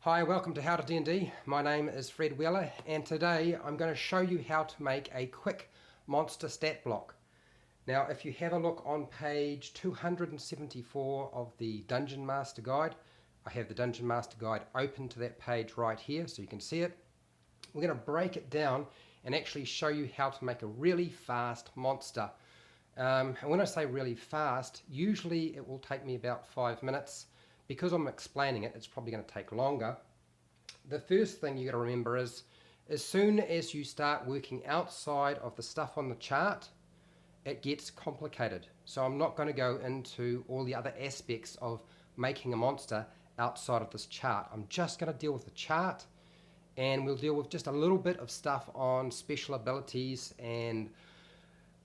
Hi, welcome to HowtoDandD. My name is Fred Wheeler and today I'm going to show you how to make a quick monster stat block. Now if you have a look on page 274 of the Dungeon Master Guide, I have the Dungeon Master Guide open to that page right here so you can see it. We're going to break it down and actually show you how to make a really fast monster. And when I say really fast, usually it will take me about 5 minutes. Because I'm explaining it, it's probably going to take longer. The first thing you got to remember is, as soon as you start working outside of the stuff on the chart, it gets complicated. So I'm not going to go into all the other aspects of making a monster outside of this chart. I'm just going to deal with the chart, and we'll deal with just a little bit of stuff on special abilities and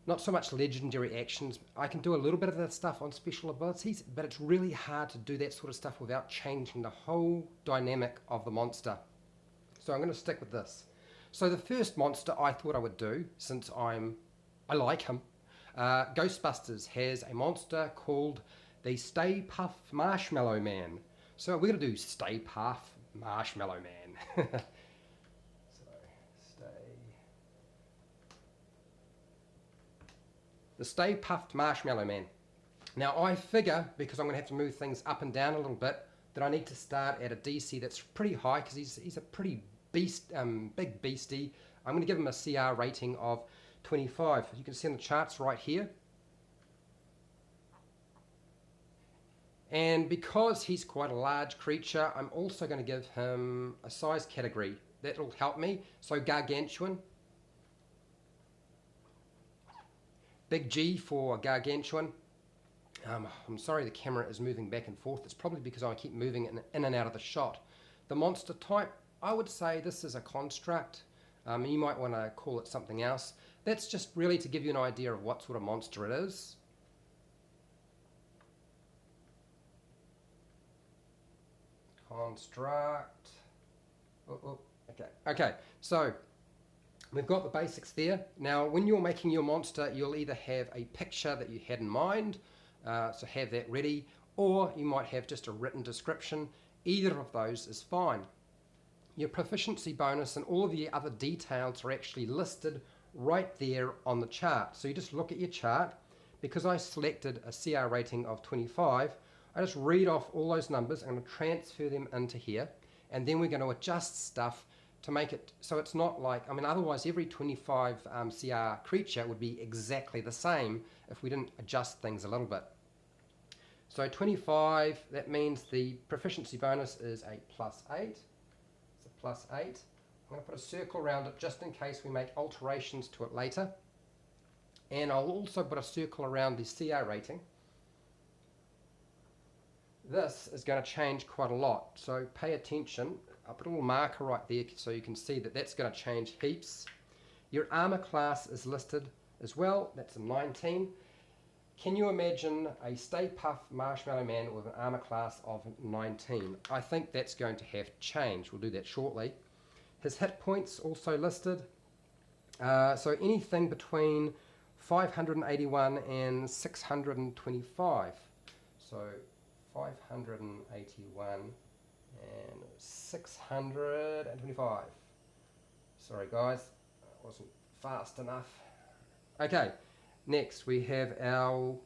not so much legendary actions. I can do a little bit of that stuff on special abilities, but it's really hard to do that sort of stuff without changing the whole dynamic of the monster. So I'm going to stick with this. So the first monster I thought I would do, since I like him, Ghostbusters has a monster called the Stay Puft Marshmallow Man. So we're going to do Stay Puft Marshmallow Man. The Stay Puft Marshmallow Man. Now I figure, because I'm going to have to move things up and down a little bit, that I need to start at a DC that's pretty high, because he's a pretty big beastie. I'm going to give him a CR rating of 25. You can see on the charts right here. And because he's quite a large creature, I'm also going to give him a size category. That'll help me. So Gargantuan. Big G for Gargantuan. I'm sorry the camera is moving back and forth. It's probably because I keep moving in and out of the shot. The monster type, I would say this is a construct. You might want to call it something else. That's just really to give you an idea of what sort of monster it is. Construct. Okay, so we've got the basics there. Now when you're making your monster, you'll either have a picture that you had in mind, so have that ready, or you might have just a written description. Either of those is fine. Your proficiency bonus and all of the other details are actually listed right there on the chart. So you just look at your chart. Because I selected a CR rating of 25, I just read off all those numbers. I'm going to transfer them into here, and then we're going to adjust stuff to make it so it's not like, otherwise every 25 CR creature would be exactly the same if we didn't adjust things a little bit. So 25, that means the proficiency bonus is a +8. It's a +8. I'm going to put a circle around it just in case we make alterations to it later. And I'll also put a circle around the CR rating. This is going to change quite a lot, so pay attention. I'll put a little marker right there so you can see that that's going to change heaps. Your armor class is listed as well. That's a 19. Can you imagine a Stay Puft Marshmallow Man with an armor class of 19? I think that's going to have to change. We'll do that shortly. His hit points also listed. So anything between 581 and 625. So 581 and 625. Sorry guys, that wasn't fast enough. Okay, next we have our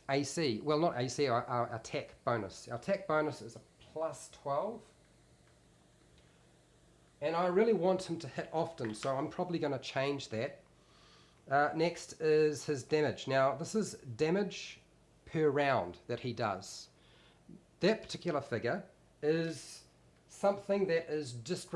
AC. Well, not AC, our attack bonus. Our attack bonus is a +12. And I really want him to hit often, so I'm probably going to change that. Next is his damage. Now, this is damage per round that he does. That particular figure is something that is just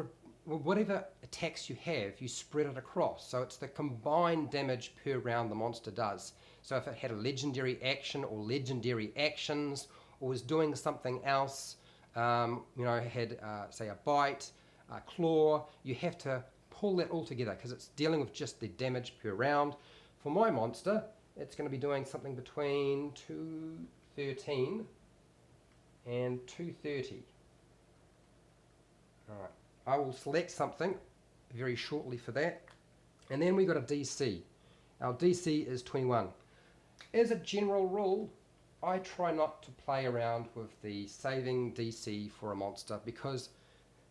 whatever attacks you have, you spread it across. So it's the combined damage per round the monster does. So if it had a legendary action or legendary actions, or was doing something else, had say a bite, a claw, you have to pull that all together because it's dealing with just the damage per round. For my monster, it's going to be doing something between 213 and 230. Alright, I will select something very shortly for that. And then we got a DC. Our DC is 21. As a general rule, I try not to play around with the saving DC for a monster because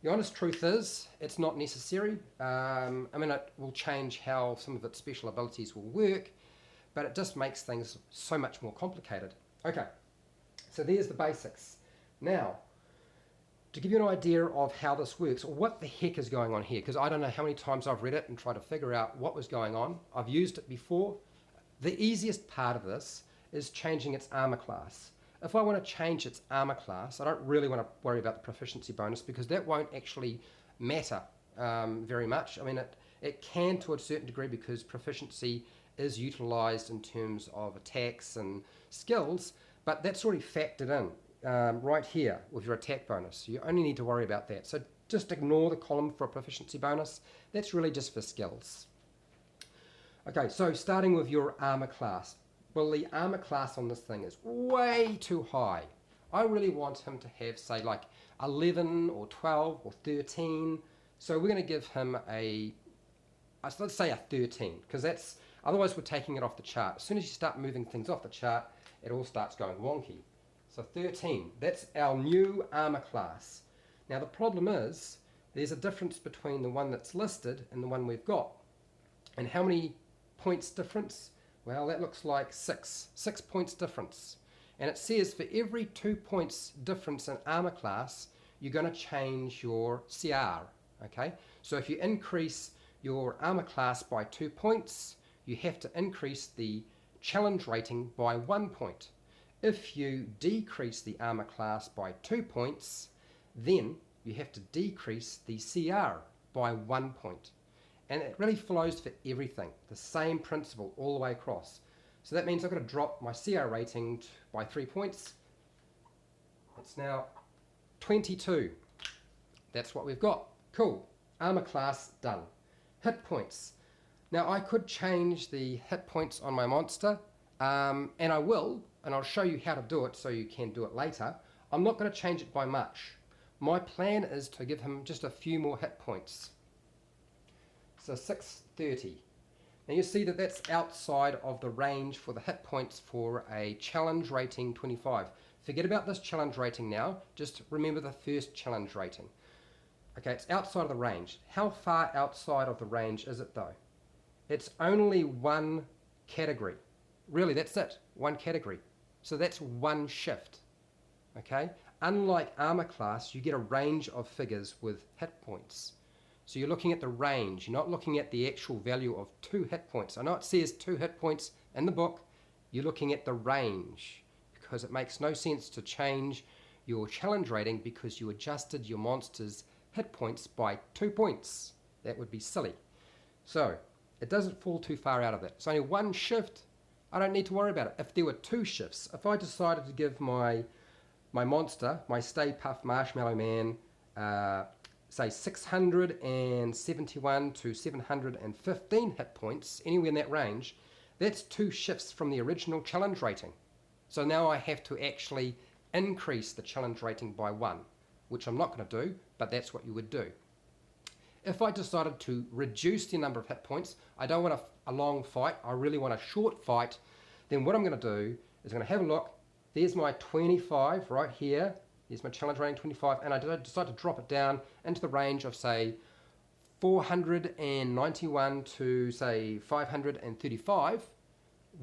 The honest truth is, it's not necessary. I mean, it will change how some of its special abilities will work, but it just makes things so much more complicated. Okay, so there's the basics. Now, to give you an idea of how this works, or what the heck is going on here, because I don't know how many times I've read it and tried to figure out what was going on. I've used it before. The easiest part of this is changing its armor class. If I want to change its armor class, I don't really want to worry about the proficiency bonus because that won't actually matter very much. I mean, it can to a certain degree because proficiency is utilized in terms of attacks and skills, but that's already factored in right here with your attack bonus. You only need to worry about that. So just ignore the column for a proficiency bonus. That's really just for skills. Okay, so starting with your armor class. Well, the armor class on this thing is way too high. I really want him to have, say, like 11 or 12 or 13. So we're going to give him let's say a 13, because that's, otherwise we're taking it off the chart. As soon as you start moving things off the chart, it all starts going wonky. So 13, that's our new armor class. Now the problem is, there's a difference between the one that's listed and the one we've got. And how many points difference? Well, that looks like 6 points difference. And it says for every 2 points difference in armor class, you're going to change your CR. Okay, so if you increase your armor class by 2 points, you have to increase the challenge rating by 1 point. If you decrease the armor class by 2 points, then you have to decrease the CR by 1 point. And it really flows for everything, the same principle all the way across. So that means I've got to drop my CR rating by 3 points. It's now 22. That's what we've got. Cool. Armor class done. Hit points. Now I could change the hit points on my monster, and I will, and I'll show you how to do it so you can do it later. I'm not going to change it by much. My plan is to give him just a few more hit points. So 630. Now you see that that's outside of the range for the hit points for a challenge rating 25. Forget about this challenge rating now, just remember the first challenge rating. Okay, it's outside of the range. How far outside of the range is it though? It's only one category. Really, that's it, one category. So that's one shift. Okay, unlike armor class, you get a range of figures with hit points. So you're looking at the range, you're not looking at the actual value of 2 hit points. I know it says 2 hit points in the book, you're looking at the range because it makes no sense to change your challenge rating because you adjusted your monster's hit points by 2 points. That would be silly. So it doesn't fall too far out of that. It's only one shift, I don't need to worry about it. If there were 2 shifts, if I decided to give my monster, my Stay Puft Marshmallow Man, say 671 to 715 hit points, anywhere in that range, that's 2 shifts from the original challenge rating. So now I have to actually increase the challenge rating by 1, which I'm not going to do, but that's what you would do. If I decided to reduce the number of hit points, I don't want a long fight, I really want a short fight, then what I'm going to do is I'm going to have a look. There's my 25 right here. Here's my challenge rating 25, and I decide to drop it down into the range of, say, 491 to, say, 535.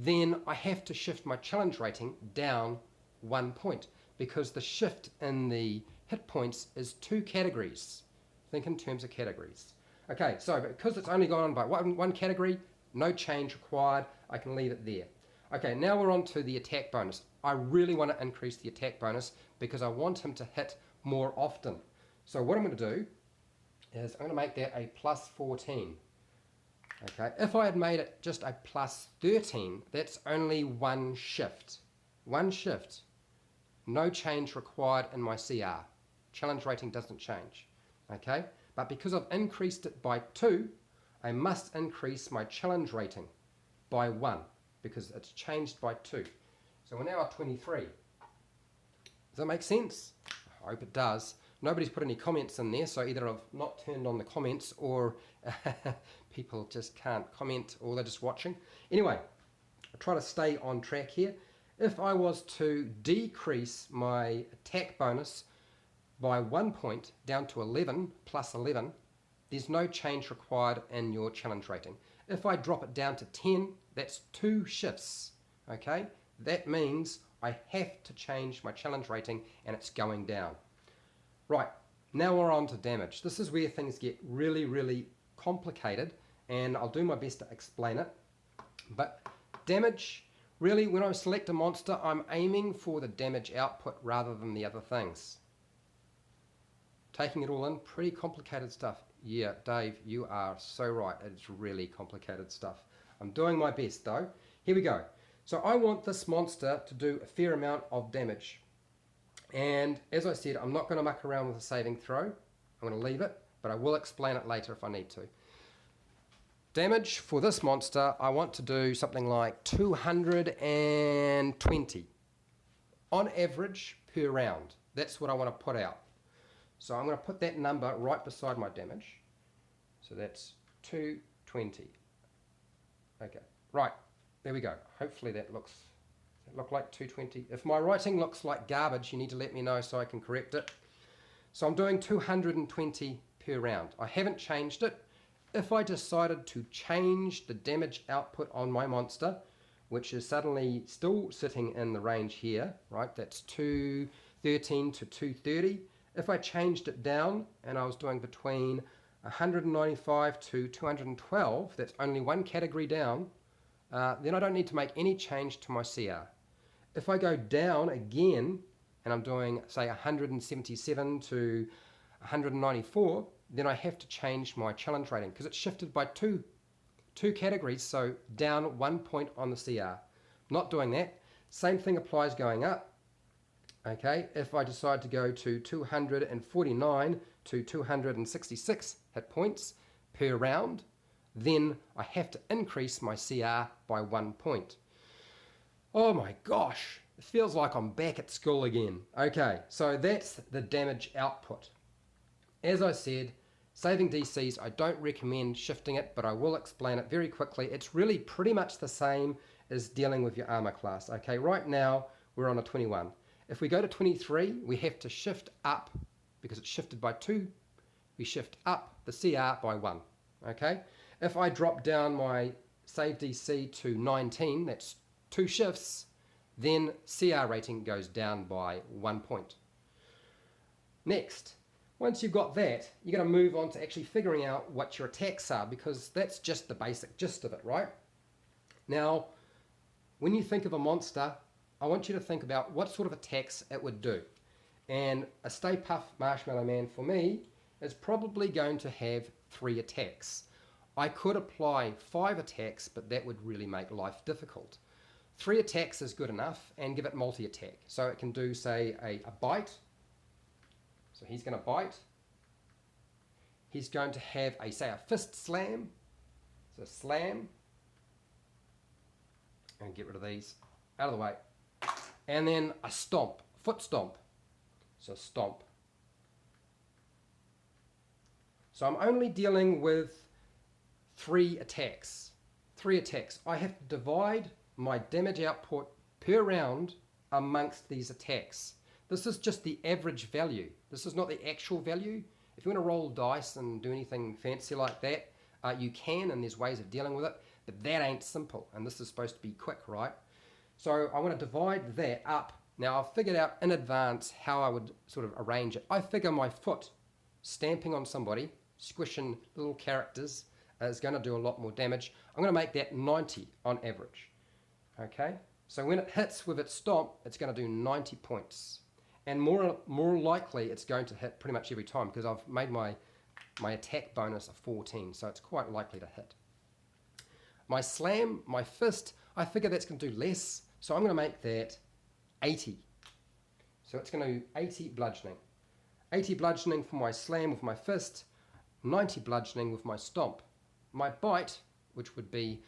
Then I have to shift my challenge rating down 1 point because the shift in the hit points is 2 categories. Think in terms of categories. Okay, so because it's only gone on by one category, no change required, I can leave it there. Okay, now we're on to the attack bonus. I really want to increase the attack bonus because I want him to hit more often. So what I'm going to do is I'm going to make that a plus 14. Okay, if I had made it just a plus 13, that's only one shift. One shift. No change required in my CR. Challenge rating doesn't change. Okay, but because I've increased it by 2, I must increase my challenge rating by 1 because it's changed by 2. So we're now at 23. Does that make sense? I hope it does. Nobody's put any comments in there, so either I've not turned on the comments or people just can't comment or they're just watching. Anyway, I'll try to stay on track here. If I was to decrease my attack bonus by 1 point down to 11 plus 11, there's no change required in your challenge rating. If I drop it down to 10, that's 2 shifts, okay? That means I have to change my challenge rating and it's going down. Right, now we're on to damage. This is where things get really, really complicated, and I'll do my best to explain it. But damage, really, when I select a monster, I'm aiming for the damage output rather than the other things. Taking it all in, pretty complicated stuff. Yeah, Dave, you are so right. It's really complicated stuff. I'm doing my best though. Here we go. So I want this monster to do a fair amount of damage. And as I said, I'm not going to muck around with a saving throw. I'm going to leave it, but I will explain it later if I need to. Damage for this monster, I want to do something like 220 on average per round. That's what I want to put out. So I'm going to put that number right beside my damage. So that's 220. Okay, right, there we go. Hopefully that looks, does it look like 220? If my writing looks like garbage, you need to let me know so I can correct it. So I'm doing 220 per round. I haven't changed it. If I decided to change the damage output on my monster, which is suddenly still sitting in the range here, right, that's 213 to 230. If I changed it down and I was doing between 195 to 212, that's only one category down, then I don't need to make any change to my CR. If I go down again and I'm doing, say, 177 to 194, then I have to change my challenge rating because it's shifted by two categories, so down 1 point on the CR. Not doing that. Same thing applies going up. Okay, if I decide to go to 249 to 266 hit points per round, then I have to increase my CR by 1 point. Oh my gosh, it feels like I'm back at school again. Okay, so that's the damage output. As I said, saving DCs, I don't recommend shifting it, but I will explain it very quickly. It's really pretty much the same as dealing with your armor class. Okay, right now we're on a 21. If we go to 23, we have to shift up, because it's shifted by 2, we shift up the CR by 1. Okay, if I drop down my save DC to 19, that's 2 shifts, then CR rating goes down by 1 point. Next, once you've got that, you're going to move on to actually figuring out what your attacks are, because that's just the basic gist of it, right? Now, when you think of a monster, I want you to think about what sort of attacks it would do. And a Stay Puft Marshmallow Man for me is probably going to have 3 attacks. I could apply 5 attacks, but that would really make life difficult. 3 attacks is good enough, and give it multi-attack. So it can do, say, a bite. So he's going to bite. He's going to have, say, a fist slam. So slam. And get rid of these. Out of the way. And then a stomp, foot stomp. So stomp. So I'm only dealing with 3 attacks. 3 attacks. I have to divide my damage output per round amongst these attacks. This is just the average value. This is not the actual value. If you want to roll dice and do anything fancy like that, you can, and there's ways of dealing with it, but that ain't simple, and this is supposed to be quick, right? So I want to divide that up. Now I've figured out in advance how I would sort of arrange it. I figure my foot stamping on somebody, squishing little characters, is going to do a lot more damage. I'm going to make that 90 on average. Okay, so when it hits with its stomp, it's going to do 90 points. And more likely it's going to hit pretty much every time, because I've made my attack bonus a 14, so it's quite likely to hit. My slam, my fist, I figure that's going to do less, so I'm going to make that 80. So it's going to do 80 bludgeoning. 80 bludgeoning for my slam with my fist, 90 bludgeoning with my stomp. My bite, which would be,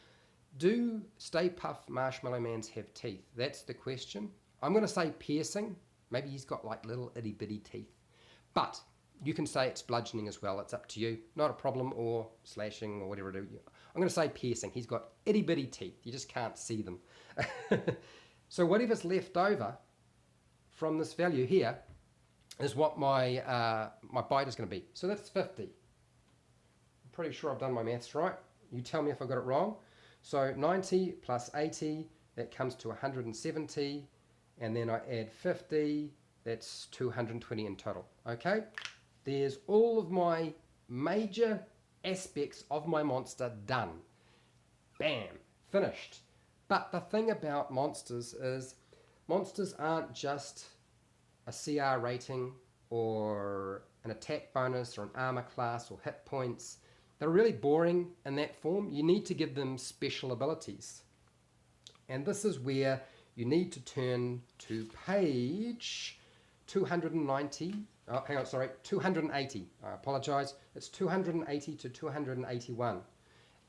do Stay Puft Marshmallow Mans have teeth? That's the question. I'm going to say piercing. Maybe he's got like little itty bitty teeth. But you can say it's bludgeoning as well. It's up to you. Not a problem, or slashing or whatever it is. I'm going to say piercing. He's got itty bitty teeth. You just can't see them. So whatever's left over from this value here, is what my my bite is going to be. So that's 50. I'm pretty sure I've done my maths right. You tell me if I got it wrong. So 90 plus 80, that comes to 170, and then I add 50, that's 220 in total. Okay, there's all of my major aspects of my monster done. Bam, finished. But the thing about monsters is monsters aren't just a CR rating or an attack bonus or an armor class or hit points. They're really boring in that form. You need to give them special abilities. And this is where you need to turn to page 290. Oh, hang on, sorry, 280. I apologize. It's 280 to 281.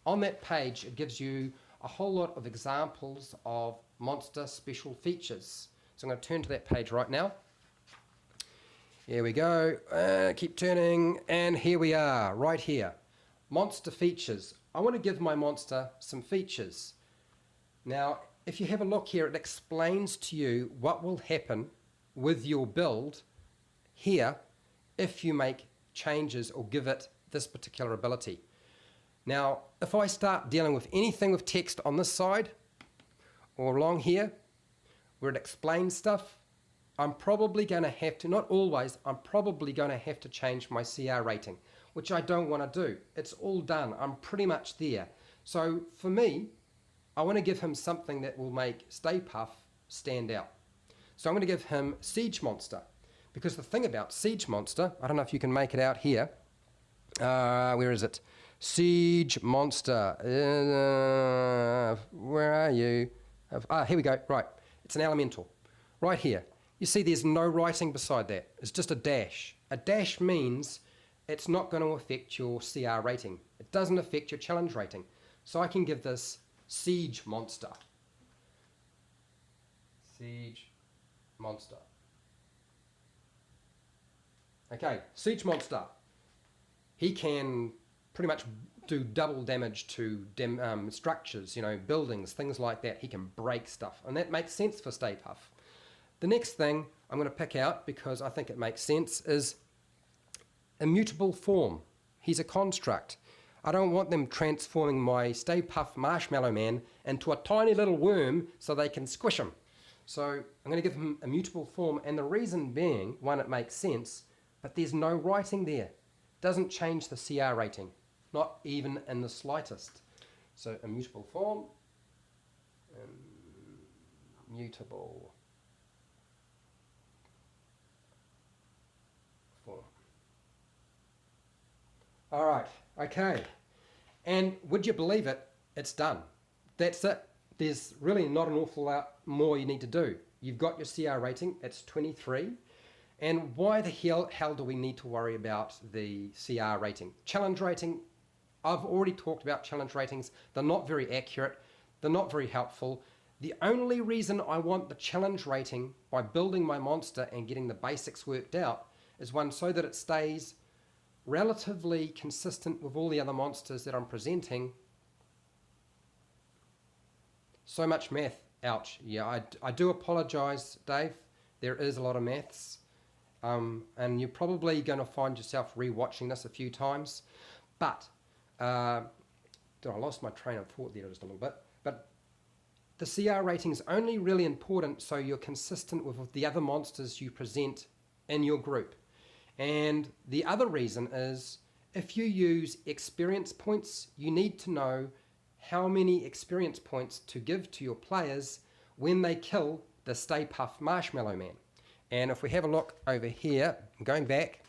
On that page, it gives you a whole lot of examples of monster special features. So I'm going to turn to that page right now. Here we go. Keep turning, and here we are, right here. Monster features. I want to give my monster some features. Now, if you have a look here, it explains to you what will happen with your build here if you make changes or give it this particular ability. Now, if I start dealing with anything with text on this side or along here where it explains stuff, I'm probably going to have to, not always, I'm probably going to have to change my CR rating, which I don't want to do. It's all done. I'm pretty much there. So for me, I want to give him something that will make Stay Puft stand out. So I'm going to give him Siege Monster. Because the thing about Siege Monster, I don't know if you can make it out here. Where is it? Siege Monster. Where are you? Here we go. Right. It's an elemental. Right here. You see there's no writing beside that. It's just a dash. A dash means it's not going to affect your CR rating. It doesn't affect your challenge rating. So I can give this Siege Monster. Siege Monster. Okay, Siege Monster. He can pretty much do double damage to structures, you know, buildings, things like that. He can break stuff, and that makes sense for Stay Puft. The next thing I'm going to pick out, because I think it makes sense, is Immutable Form. He's a construct. I don't want them transforming my Stay Puft Marshmallow Man into a tiny little worm so they can squish him. So I'm going to give him Immutable Form, and the reason being, one, it makes sense, but there's no writing there. Doesn't change the CR rating, not even in the slightest. So Immutable Form, Immutable Form. All right, okay. And would you believe it? It's done. That's it. There's really not an awful lot more you need to do. You've got your CR rating, it's 23. And why the hell do we need to worry about the CR rating? Challenge rating, I've already talked about challenge ratings. They're not very accurate. They're not very helpful. The only reason I want the challenge rating by building my monster and getting the basics worked out is one, so that it stays relatively consistent with all the other monsters that I'm presenting. So much math. Ouch. Yeah, I do apologize, Dave. There is a lot of maths. And you're probably going to find yourself re-watching this a few times. But, I lost my train of thought there just a little bit. But the CR rating is only really important so you're consistent with the other monsters you present in your group. And the other reason is, if you use experience points, you need to know how many experience points to give to your players when they kill the Stay Puft Marshmallow Man. And if we have a look over here, going back,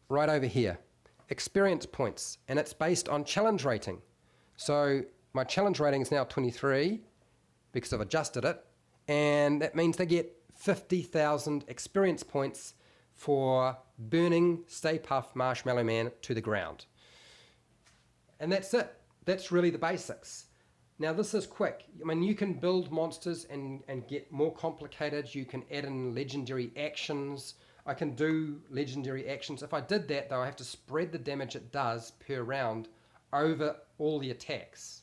right over here, experience points, and it's based on challenge rating. So my challenge rating is now 23 because I've adjusted it, and that means they get 50,000 experience points for burning Stay Puft Marshmallow Man to the ground. And that's it. That's really the basics. Now this is quick. I mean, you can build monsters and get more complicated. You can add in legendary actions. I can do legendary actions. If I did that though, I have to spread the damage it does per round over all the attacks.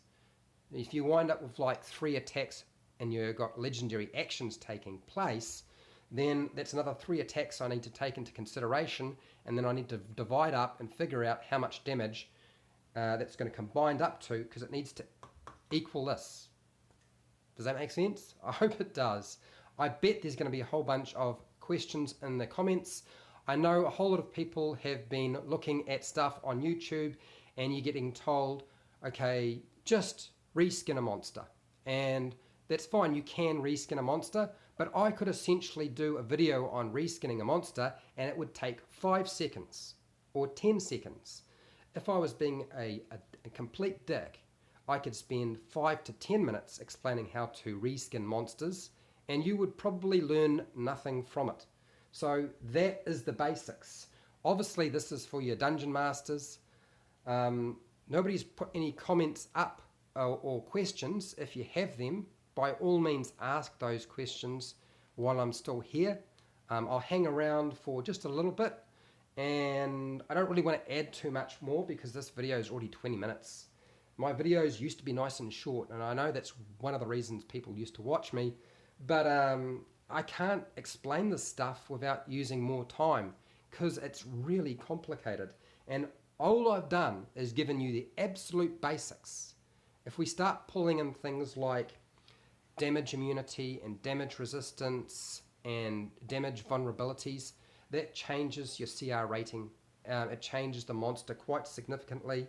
If you wind up with like 3 attacks and you've got legendary actions taking place, then that's another 3 attacks I need to take into consideration, and then I need to divide up and figure out how much damage that's going to combine up to, because it needs to equal this. Does that make sense? I hope it does. I bet there's going to be a whole bunch of questions in the comments. I know a whole lot of people have been looking at stuff on YouTube and you're getting told, okay, just reskin a monster. And that's fine, you can reskin a monster, but I could essentially do a video on reskinning a monster and it would take 5 seconds or 10 seconds. If I was being a complete dick, I could spend 5 to 10 minutes explaining how to reskin monsters and you would probably learn nothing from it. So that is the basics. Obviously this is for your dungeon masters. Nobody's put any comments up or questions. If you have them, by all means ask those questions while I'm still here. I'll hang around for just a little bit, and I don't really want to add too much more because this video is already 20 minutes. My videos used to be nice and short, and I know that's one of the reasons people used to watch me, but I can't explain this stuff without using more time because it's really complicated, and all I've done is given you the absolute basics. If we start pulling in things like damage immunity and damage resistance and damage vulnerabilities, that changes your CR rating. It changes the monster quite significantly.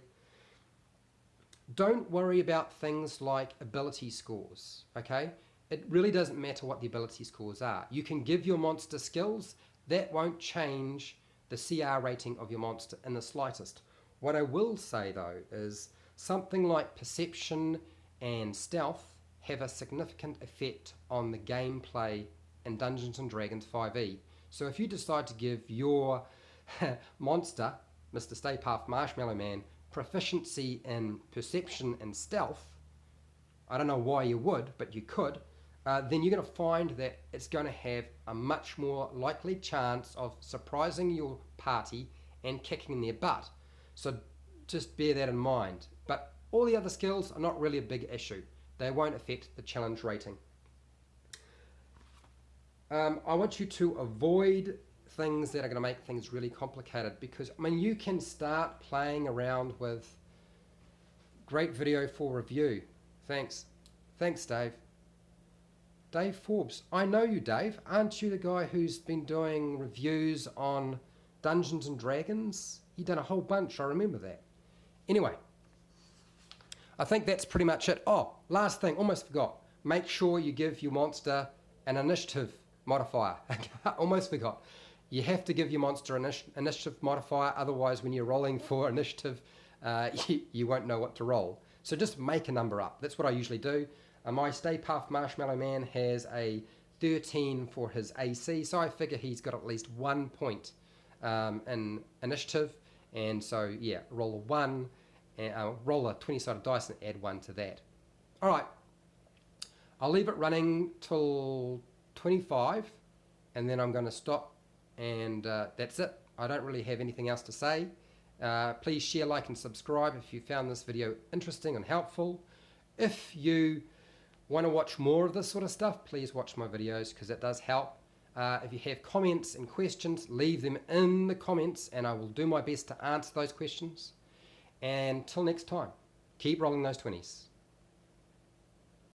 Don't worry about things like ability scores, okay? It really doesn't matter what the ability scores are. You can give your monster skills, that won't change the CR rating of your monster in the slightest. What I will say though is something like perception and stealth have a significant effect on the gameplay in Dungeons & Dragons 5e. So if you decide to give your monster, Mr. Stay Puft Marshmallow Man, proficiency in perception and stealth, I don't know why you would, but you could, then you're going to find that it's going to have a much more likely chance of surprising your party and kicking their butt. So just bear that in mind. But all the other skills are not really a big issue. They won't affect the challenge rating. I want you to avoid things that are going to make things really complicated, because I mean you can start playing around with great video for review. Thanks Dave. Dave Forbes. I know you, Dave. Aren't you the guy who's been doing reviews on Dungeons and Dragons? You've done a whole bunch, I remember that. Anyway, I think that's pretty much it. Oh, last thing, almost forgot. Make sure you give your monster an initiative modifier. Almost forgot. You have to give your monster an initiative modifier, otherwise when you're rolling for initiative, you won't know what to roll. So just make a number up. That's what I usually do. My Stay Puft Marshmallow Man has a 13 for his AC, so I figure he's got at least 1 point in initiative, and so yeah, roll a 1, and roll a 20-sided dice and add 1 to that. Alright, I'll leave it running till 25, and then I'm going to stop, and that's it. I don't really have anything else to say. Please share, like, and subscribe if you found this video interesting and helpful. If you want to watch more of this sort of stuff, please watch my videos because it does help. If you have comments and questions, leave them in the comments and I will do my best to answer those questions. And till next time, keep rolling those 20s.